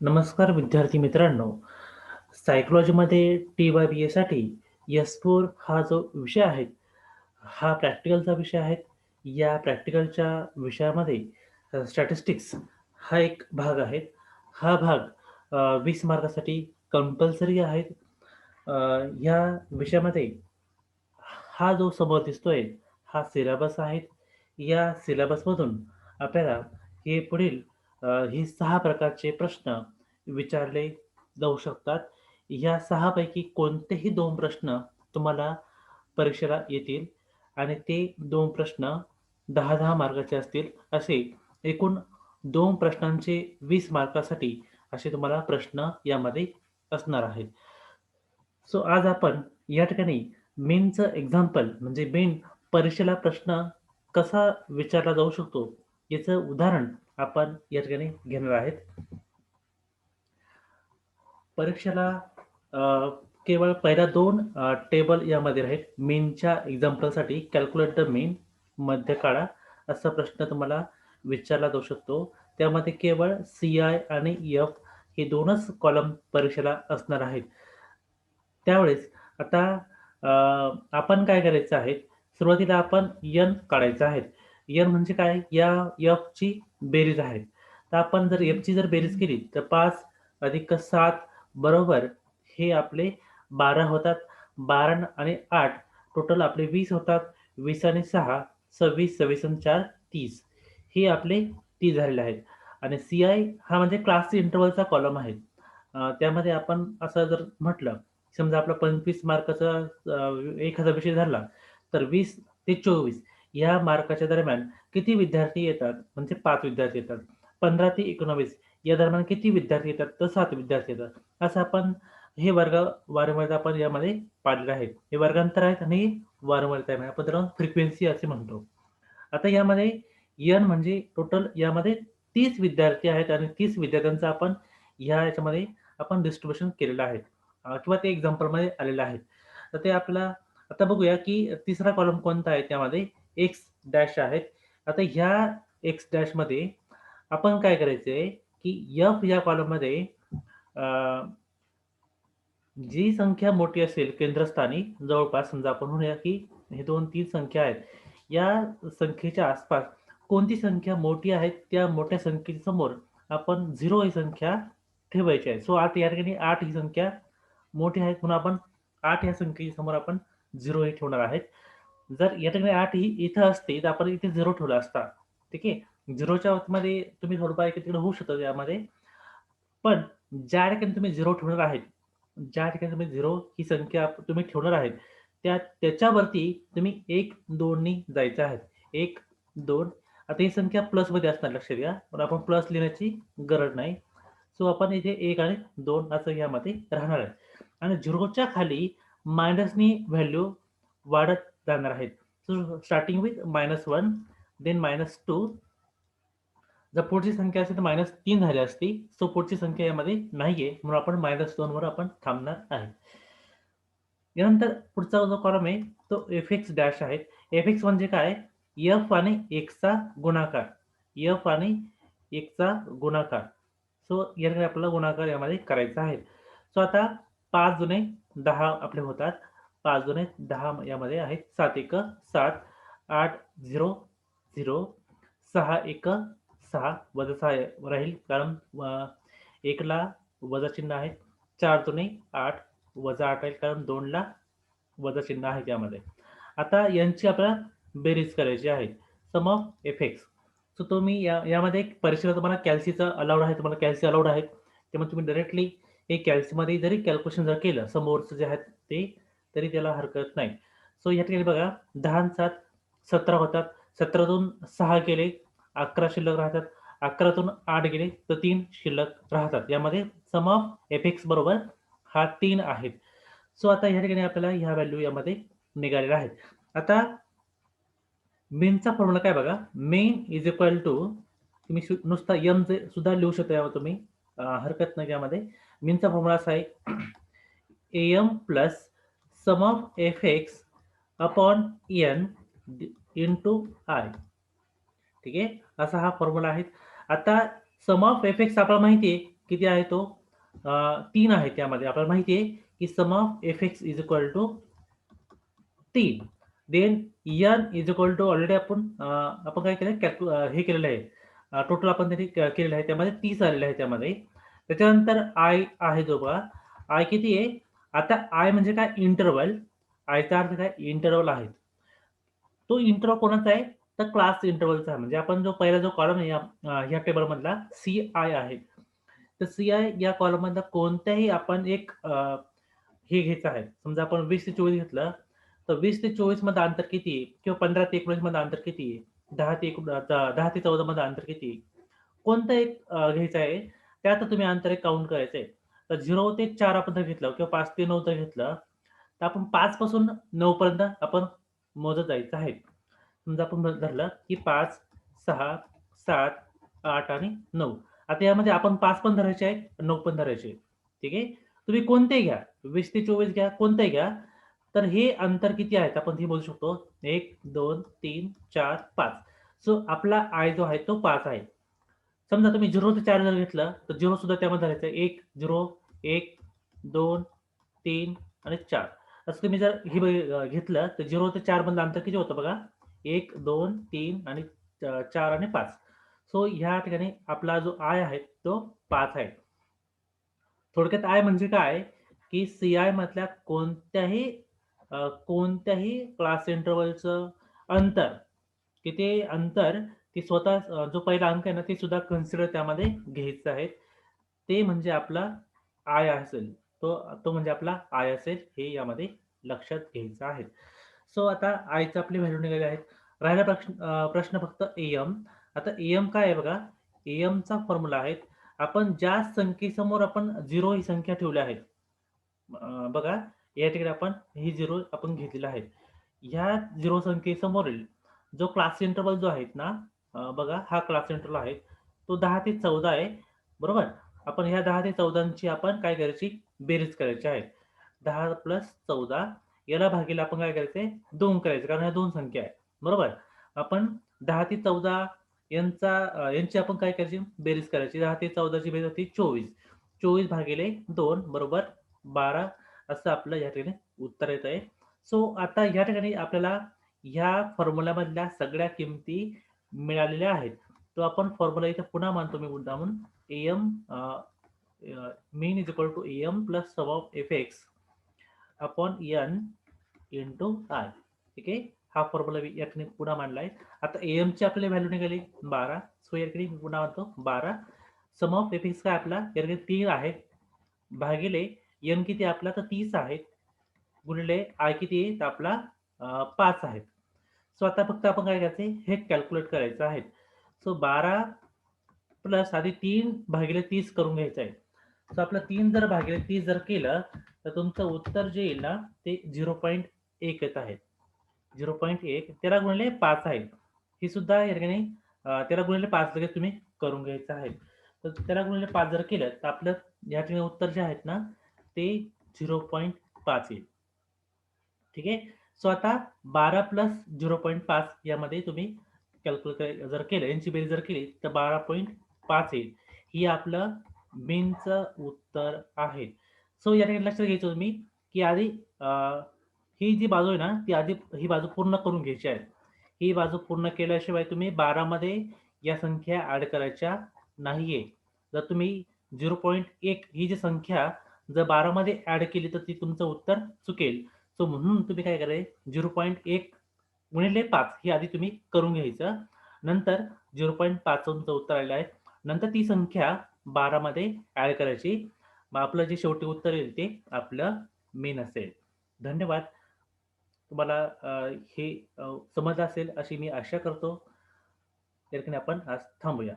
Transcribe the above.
नमस्कार विद्यार्थी मित्रांनो. सायकॉलॉजीमध्ये टी-वाय-बी-एसाठी एस-4 हा जो विषय आहे, हा प्रॅक्टिकलचा विषय आहे. या प्रॅक्टिकलच्या विषयामध्ये स्टॅटिस्टिक्स हा एक भाग आहे. हा भाग 20 मार्कासाठी कंपल्सरी आहे. अ, या विषयामध्ये हा जो समोर दिसतोय, हा सिलेबस आहे. या सिलेबसमधून आपल्याला हे पुढील हे 6 प्रकारचे प्रश्न विचारले जाऊ शकतात. या 6 पैकी कोणतेही 2 प्रश्न तुम्हाला परीक्षेला येतील आणि ते 2 प्रश्न 10-10 मार्काचे असतील. असे एकूण 2 प्रश्नांचे 20 मार्कासाठी असे तुम्हाला प्रश्न यामध्ये असणार आहेत. सो आज आपण या ठिकाणी मेनचं एक्झाम्पल म्हणजे मेन परीक्षेला प्रश्न कसा विचारला जाऊ शकतो, याचं उदाहरण आपण या ठिकाणी घेणार आहेत. परीक्षेला अ, केवळ पहिल्या 2 टेबल यामध्ये आहेत. मेनच्या एक्झाम्पलसाठी कॅल्क्युलेट द मीन, मध्य काढा, असा प्रश्न तुम्हाला विचारला जाऊ शकतो. त्यामध्ये केवळ सी-आय आणि एफ हे 2च कॉलम परीक्षेला असणार आहेत. त्यावेळेस आता अ, आपण काय करायचं आहे, सुरुवातीला आपण एन काढायचं आहे. एन म्हणजे काय? या एफची बेरीज आहे. तर आपण जर एफची बेरीज केली तर 5 अधिक 7 बरोबर हे आपले 12 होतात. 12 आणि 8 टोटल आपले 20 होतात. 20 आणि 6 26, 26 आणि 4 30. हे आपले 30 झालेले आहेत. आणि सी-आय हा म्हणजे क्लास इंटरव्हलचा कॉलम आहे. त्यामध्ये आपण असं जर म्हटलं, समजा आपला 25 मार्काचा एखादा विषय झाला, तर 20 ते 24 या मार्काच्या दरम्यान किती विद्यार्थी येतात? म्हणजे 5 विद्यार्थी येतात. 15 ते 19 या दरम्यान किती विद्यार्थी येतात? तर 7 विद्यार्थी येतात. असं आपण हे वारंवारता आपण यामध्ये पाडलेलं आहे. हे वर्गांतर आहेत आणि वारंवारता आहे. आपण त्याला फ्रिक्वेन्सी असे म्हणतो. आता यामध्ये एन म्हणजे टोटल यामध्ये 30 विद्यार्थी आहेत आणि 30 विद्यार्थ्यांचं आपण याच्यामध्ये आपण डिस्ट्रिब्युशन केलेलं आहे. किंवा ते एक्झाम्पलमध्ये आलेलं आहे. तर ते आपल्याला आता बघूया, की तिसरा कॉलम कोणता आहे त्यामध्ये एक्स डॅश आहेत. आता ह्या एक्स डॅशमध्ये आपण काय करायचंय, की एफ या कॉलममध्ये अ, जी संख्या मोठी असेल केंद्रस्थानी जवळपास समजा आपण म्हणूया, की हे 2-3 संख्या आहेत. या संख्येच्या आसपास कोणती संख्या मोठी आहे, त्या मोठ्या संख्येच्या समोर आपण 0 ही संख्या ठेवायची आहे. सो या ठिकाणी 8 ही संख्या मोठी आहे म्हणून आपण 8 या संख्येच्या समोर आपण 0 हे ठेवणार आहेत. जर या ठिकाणी 8 ही इथं असते, तर आपण इथे 0 ठेवला असता. ठीक आहे. 0च्या आतमध्ये तुम्ही थोडंफार इकडे-तिकडे होऊ शकतं यामध्ये. पण ज्या ठिकाणी तुम्ही 0 ठेवणार आहेत, ज्या ठिकाणी तुम्ही 0 ही संख्या तुम्ही ठेवणार आहेत, त्याच्यावरती तुम्ही 1, 2 नी जायचं आहे. 1, 2 आता ही संख्या प्लसमध्ये असणार लक्षात घ्या. पण आपण प्लस लिहिण्याची गरज नाही. सो आपण इथे 1 आणि 2 असं यामध्ये राहणार आहे. आणि 0च्या खाली मायनसनी व्हॅल्यू वाढत जाणार आहेत. सो स्टार्टिंग विथ -1 देन -2 जर पुढची संख्या असेल तर -3 झाली असती. सो पुढची संख्या यामध्ये नाहीये म्हणून आपण -2 वर आपण थांबणार आहे. यानंतर पुढचा जो कॉलम आहे तो एफ-एक्स डॅश आहे. एफ-एक्स म्हणजे काय? एफ आणि 1 चा गुणाकार. एफ आणि 1 चा गुणाकार. सो या ठिकाणी आपल्याला गुणाकार यामध्ये करायचा आहे. सो आता 5 दुणे 10 आपले होतात. 5 दुणे 10 यामध्ये आहेत. 7 एक 7, 8 0 0, 6 एक 6 वजा 6 राहील कारण 1 ला वजा चिन्ह आहे. 4 दुणे 8 वजा 8 राहील कारण 2 ला वजा चिन्ह आहे त्यामध्ये. आता यांची आपल्याला बेरीज करायची आहे. सम ऑफ एफ-एक्स. सो तुम्ही यामध्ये एक परीक्षेला तुम्हाला कॅल्सीचं अलाउड आहे. तुम्हाला कॅल्सी अलाउड आहे. त्यामुळे तुम्ही डायरेक्टली हे कॅल्सीमध्ये जरी कॅल्क्युलेशन जर केलं समोरचं जे आहेत ते, तरी त्याला हरकत नाही. सो या ठिकाणी बघा 10 आणि 7 17 होतात. 17तून 6 गेले 11 शिल्लक राहतात. 11तून 8 गेले तर 3 शिल्लक राहतात. यामध्ये सम ऑफ एफ-एक्स बरोबर हा 3 आहेत. सो आता या ठिकाणी आपल्याला ह्या व्हॅल्यू यामध्ये निघालेल्या आहेत. आता मेनचा फॉर्म्युला काय बघा, मेन इज इक्वल टू तुम्ही नुसता एम जे सुद्धा लिहू शकता यावर तुम्ही हरकत नाही त्यामध्ये. मेनचा फॉर्म्युला असा आहे M plus sum of F X upon N into I. ठीक आहे, असा हा फॉर्म्युला आहे. आता सम ऑफ एफ एक्स आपल्याला माहिती आहे किती आहे तो 3 आहे. त्यामध्ये आपल्याला माहिती आहे की sum of fx is equal to 3. Then n is equal to already आपण काय केलं हे केलेलं आहे. टोटल आपण त्यांनी केलेलं आहे. त्यामध्ये 30 आलेलं आहे त्यामध्ये. त्याच्यानंतर आय आहे जो बघा, आय किती आहे? आता आय म्हणजे काय? इंटरव्हल. आयचा अर्थ काय? इंटरव्हल आहे. तो इंटरव्हल कोणाचा आहे? तर क्लास इंटरव्हलचा आहे. म्हणजे आपण जो पहिला जो कॉलम आहे या टेबलमधला सी-आय आहे. तर सी-आय या कॉलममधला कोणत्याही आपण एक हे घ्यायचं आहे. समजा आपण 20 ते 24 घेतलं, तर 20 ते 24 मधलं अंतर किती आहे? किंवा 15 ते 19 मधलं अंतर किती आहे? 10 ते 14 मधलं अंतर किती आहे? कोणतं एक घ्यायचं आहे. त्यात तुम्ही अंतर एक काउंट करायचं आहे. तर 0 ते 4 आपण जर घेतलं किंवा 5 ते 9 जर घेतलं, तर आपण 5 पासून 9 पर्यंत आपण मोजत जायचं आहे. समजा आपण धरलं की 5, 6, 7, 8 आणि 9. आता यामध्ये आपण 5 पण धरायचे आहेत, 9 पण धरायचे आहेत. ठीक आहे. तुम्ही कोणतेही घ्या. 20 ते 24 घ्या, कोणतेही घ्या. तर हे अंतर किती आहेत आपण हे मोजू शकतो. 1, 2, 3, 4, 5. सो आपला आय जो आहे तो 5 आहे. समजा तुम्ही 0 ते 4 जर घेतलं, तर 0 सुद्धा त्यामध्ये धरायचं आहे. 1, 0, 1, 2, 3 आणि 4. असं तुम्ही जर घेतलं, तर 0 ते 4 मधलं अंतर किती होतं बघा. 1, 2, 3 आणि 4 आणि 5. सो ह्या ठिकाणी आपला जो आय आहे तो 5 आहे. थोडक्यात आय म्हणजे काय, की सी-आय मधल्या कोणत्याही क्लास इंटरव्हलचं अंतर, की ते अंतर ती स्वतः जो पहिला अंक आहे ना, ते सुद्धा कन्सिडर त्यामध्ये घ्यायचं आहे. ते म्हणजे आपला आय असेल. तो तो म्हणजे आपला आय असेल, हे यामध्ये लक्षात घ्यायचं आहे. सो आता आयचं आपली व्हॅल्यू निघाली आहेत. राहिला प्रश्न फक्त एम. आता एम काय आहे बघा, एमचा फॉर्म्युला आहे. आपण ज्या संख्येसमोर आपण 0 ही संख्या ठेवली आहे. बघा या ठिकाणी आपण ही 0 आपण घेतलेला आहे. ह्या 0 संख्येसमोरील जो क्लास इंटरव्हल जो आहे ना, बघा हा क्लास इंटरव्हल आहे. तो 10 ते 14 आहे. बरोबर? आपण ह्या 10 ते 14 ची आपण काय करायची? बेरीज करायची आहे. 10 प्लस 14 याला भागीले आपण काय करायचंय? 2 करायचं कारण ह्या 2 संख्या आहेत. बरोबर? आपण 10 ते 14 यांची आपण काय करायची? बेरीज करायची. 10 ते 14 ची बेरीज होती 24. 24 भागिले 2 बरोबर 12 असं आपलं या ठिकाणी उत्तर येत आहे. सो आता या ठिकाणी आपल्याला ह्या फॉर्म्युलामधल्या सगळ्या किमती मिळालेल्या आहेत. तो आपण फॉर्म्युला इथे पुन्हा मांडतो मी मुद्दामून. M mean is equal to M plus sum of F X upon N into I. ठीक आहे. हा फॉर्म्युला मी या ठिकाणी पुन्हा मांडला आहे. आता एमची आपल्याला व्हॅल्यू निघाली 12. सो या ठिकाणी मी पुन्हा मांडतो 12. सम ऑफ एफ-एक्स काय आपला या ठिकाणी 3 आहे. भागिले एन किती आपला तर 30 आहे. गुणिले आय किती आहे तर आपला 5 आहे. सो आता फक्त आपण काय करायचं हे कॅल्क्युलेट करायचं आहे. सो 12 प्लस आधी 3 भागिले 30 करून घ्यायचं आहे. सो आपलं 3 जर भागिले 30 जर केलं तर तुमचं उत्तर जे येईल ना ते 0.1 येत आहे. 0.1 त्याला गुणिले 5 आहे. ही सुद्धा या ठिकाणी त्याला गुणिले 5 लगेच तुम्ही करून घ्यायचं आहे. तर त्याला गुणिले 5 जर केलं तर आपलं या ठिकाणी उत्तर जे आहेत ना ते 0.5 येईल. ठीक आहे. सो आता 12 प्लस 0.5 यामध्ये तुम्ही कॅल्क्युलेट जर केलं, यांची बेरीज जर केली तर 12.5 येईल. ही आपलं मेनचं उत्तर आहे. सो या ठिकाणी लक्षात घ्यायचं तुम्ही, की आधी ही जी बाजू आहे ना, ती आधी ही बाजू पूर्ण करून घ्यायची आहे. ही बाजू पूर्ण केल्याशिवाय तुम्ही 12 मध्ये या संख्या ॲड करायच्या नाहीये. जर तुम्ही 0.1 ही जी संख्या जर 12 मध्ये ॲड केली तर ती तुमचं उत्तर चुकेल. सो म्हणून तुम्ही काय करायचं 0.1 गुणिले 5 हे आधी तुम्ही करून घ्यायचं. नंतर 0.5 तुमचं उत्तर आलेलं आहे. नंतर ती संख्या 12 मध्ये ॲड करायची. मग आपलं जे शेवटी उत्तर येईल ते आपलं मेन असेल. धन्यवाद. तुम्हाला हे समजलं असेल अशी मी आशा करतो. या ठिकाणी आपण आज थांबूया.